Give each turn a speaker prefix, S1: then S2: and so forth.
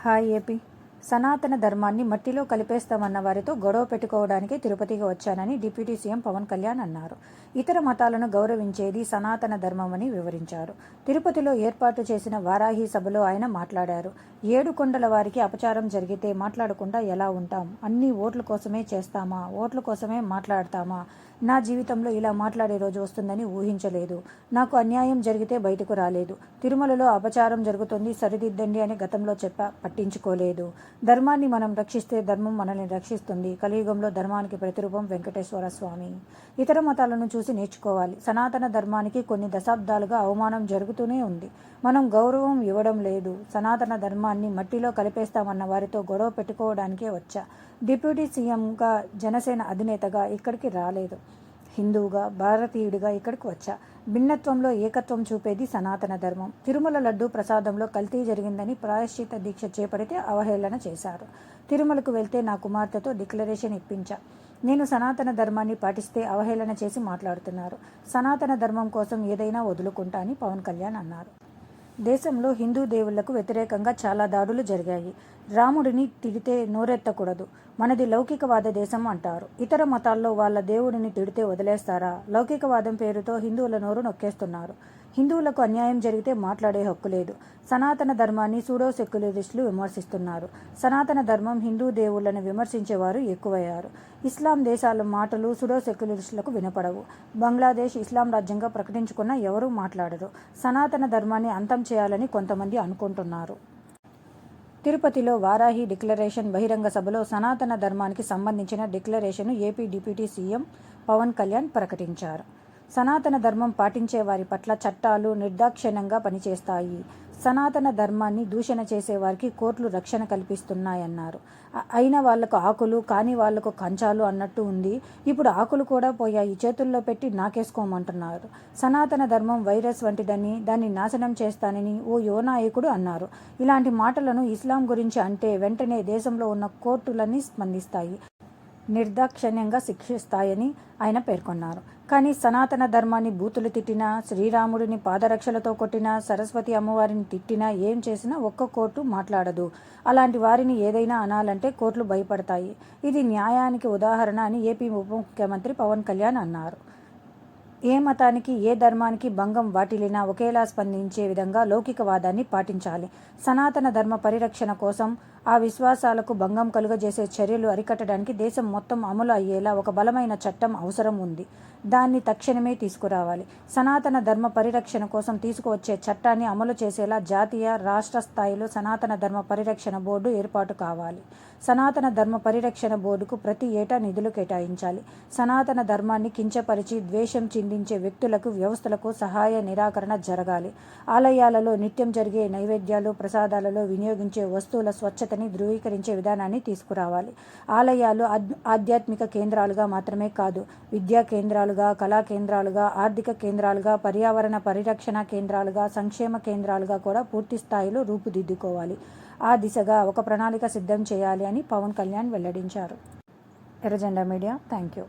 S1: Hi AP. సనాతన ధర్మాన్ని మట్టిలో కలిపేస్తామన్న వారితో గొడవ పెట్టుకోవడానికి తిరుపతికి వచ్చానని డిప్యూటీ సీఎం పవన్ కళ్యాణ్ అన్నారు. ఇతర మతాలను గౌరవించేది సనాతన ధర్మమని వివరించారు. తిరుపతిలో ఏర్పాటు చేసిన వారాహి సభలో ఆయన మాట్లాడారు. 7 కొండల వారికి అపచారం జరిగితే మాట్లాడకుండా ఎలా ఉంటాం? అన్నీ ఓట్ల కోసమే చేస్తామా? ఓట్ల కోసమే మాట్లాడతామా? నా జీవితంలో ఇలా మాట్లాడే రోజు వస్తుందని ఊహించలేదు. నాకు అన్యాయం జరిగితే బయటకు రాలేదు. తిరుమలలో అపచారం జరుగుతుంది, సరిదిద్దండి అని గతంలో పట్టించుకోలేదు. ధర్మాన్ని మనం రక్షిస్తే ధర్మం మనల్ని రక్షిస్తుంది. కలియుగంలో ధర్మానికి ప్రతిరూపం వెంకటేశ్వర స్వామి. ఇతర మతాలను చూసి నేర్చుకోవాలి. సనాతన ధర్మానికి కొన్ని దశాబ్దాలుగా అవమానం జరుగుతూనే ఉంది. మనం గౌరవం ఇవ్వడం లేదు. సనాతన ధర్మాన్ని మట్టిలో కలిపేస్తామన్న వారితో గొడవ పెట్టుకోవడానికే వచ్చా. డిప్యూటీ సీఎంగా, జనసేన అధినేతగా ఇక్కడికి రాలేదు. హిందువుగా, భారతీయుడిగా ఇక్కడికి వచ్చా. భిన్నత్వంలో ఏకత్వం చూపేది సనాతన ధర్మం. తిరుమల లడ్డూ ప్రసాదంలో కల్తీ జరిగిందని ప్రాయశ్చిత దీక్ష చేపడితే అవహేళన చేశారు. తిరుమలకు వెళ్తే నా కుమార్తెతో డిక్లరేషన్ ఇప్పించా. నేను సనాతన ధర్మాన్ని పాటిస్తే అవహేళన చేసి మాట్లాడుతున్నారు. సనాతన ధర్మం కోసం ఏదైనా వదులుకుంటా అని పవన్ కళ్యాణ్ అన్నారు. దేశంలో హిందూ దేవుళ్లకు వ్యతిరేకంగా చాలా దాడులు జరిగాయి. రాముడిని తిడితే నోరెత్తకూడదు. మనది లౌకికవాద దేశం అంటారు. ఇతర మతాల్లో వాళ్ళ దేవుడిని తిడితే వదిలేస్తారా? లౌకికవాదం పేరుతో హిందువుల నోరు నొక్కేస్తున్నారు. హిందువులకు అన్యాయం జరిగితే మాట్లాడే హక్కు లేదు. సనాతన ధర్మాన్ని సూడో సెక్యులరిస్టులు విమర్శిస్తున్నారు. సనాతన ధర్మం, హిందూ దేవుళ్లను విమర్శించేవారు ఎక్కువయ్యారు. ఇస్లాం దేశాల మాటలు సూడో సెక్యులరిస్టులకు వినపడవు. బంగ్లాదేశ్ ఇస్లాం రాజ్యంగా ప్రకటించుకున్నా ఎవరూ మాట్లాడరు. సనాతన ధర్మాన్ని అంతం చేయాలని కొంతమంది అనుకుంటున్నారు. తిరుపతిలో వారాహి డిక్లరేషన్ బహిరంగ సభలో సనాతన ధర్మానికి సంబంధించిన డిక్లరేషన్ను AP deputy CM Pawan Kalyan ప్రకటించారు. సనాతన ధర్మం పాటించే వారి పట్ల చట్టాలు నిర్దాక్షిణ్యంగా పనిచేస్తాయి. సనాతన ధర్మాన్ని దూషణ చేసేవారికి కోర్టులు రక్షణ కల్పిస్తున్నాయన్నారు. అయిన వాళ్లకు ఆకులు, కాని వాళ్లకు కంచాలు అన్నట్టు ఉంది. ఇప్పుడు ఆకులు కూడా పోయాయి, చేతుల్లో పెట్టి నాకేసుకోమంటున్నారు. సనాతన ధర్మం వైరస్ వంటిదని, దాన్ని నాశనం చేస్తానని ఓ యువనాయకుడు అన్నారు. ఇలాంటి మాటలను ఇస్లాం గురించి అంటే వెంటనే దేశంలో ఉన్న కోర్టులన్నీ స్పందిస్తాయి, నిర్దాక్షిణ్యంగా శిక్షిస్తాయని ఆయన పేర్కొన్నారు. కానీ సనాతన ధర్మాన్ని బూతులు తిట్టినా, శ్రీరాముడిని పాదరక్షలతో కొట్టినా, సరస్వతి అమ్మవారిని తిట్టినా, ఏం చేసినా ఒక్క కోర్టు మాట్లాడదు. అలాంటి వారిని ఏదైనా అనాలంటే కోర్టులు భయపడతాయి. ఇది న్యాయానికి ఉదాహరణ అని ఏపీ ఉప ముఖ్యమంత్రి పవన్ కళ్యాణ్ అన్నారు. ఏ మతానికి, ఏ ధర్మానికి భంగం వాటిల్లినా ఒకేలా స్పందించే విధంగా లౌకికవాదాన్ని పాటించాలి. సనాతన ధర్మ పరిరక్షణ కోసం, ఆ విశ్వాసాలకు భంగం కలుగజేసే చర్యలు అరికట్టడానికి దేశం మొత్తం అమలు అయ్యేలా ఒక బలమైన చట్టం అవసరం ఉంది. దాన్ని తక్షణమే తీసుకురావాలి. సనాతన ధర్మ పరిరక్షణ కోసం తీసుకువచ్చే చట్టాన్ని అమలు చేసేలా జాతీయ, రాష్ట్ర స్థాయిలో సనాతన ధర్మ పరిరక్షణ బోర్డు ఏర్పాటు కావాలి. సనాతన ధర్మ పరిరక్షణ బోర్డుకు ప్రతి ఏటా నిధులు కేటాయించాలి. సనాతన ధర్మాన్ని కించపరిచి ద్వేషం చిందించే వ్యక్తులకు, వ్యవస్థలకు సహాయ నిరాకరణ జరగాలి. ఆలయాలలో నిత్యం జరిగే నైవేద్యాలు, ప్రసాదాలలో వినియోగించే వస్తువుల స్వచ్ఛతని ధృవీకరించే విధానాన్ని తీసుకురావాలి. ఆలయాలు ఆధ్యాత్మిక కేంద్రాలుగా మాత్రమే కాదు, విద్యా కేంద్రాలుగా, కళా కేంద్రాలుగా, ఆర్థిక కేంద్రాలుగా, పర్యావరణ పరిరక్షణ కేంద్రాలుగా, సంక్షేమ కేంద్రాలుగా కూడా పూర్తి స్థాయిలో రూపుదిద్దుకోవాలి. ఆ దిశగా ఒక ప్రణాళిక సిద్ధం చేయాలి అని పవన్ కళ్యాణ్ వెల్లడించారు. ఎర్రజెండా మీడియా, థ్యాంక్ యూ.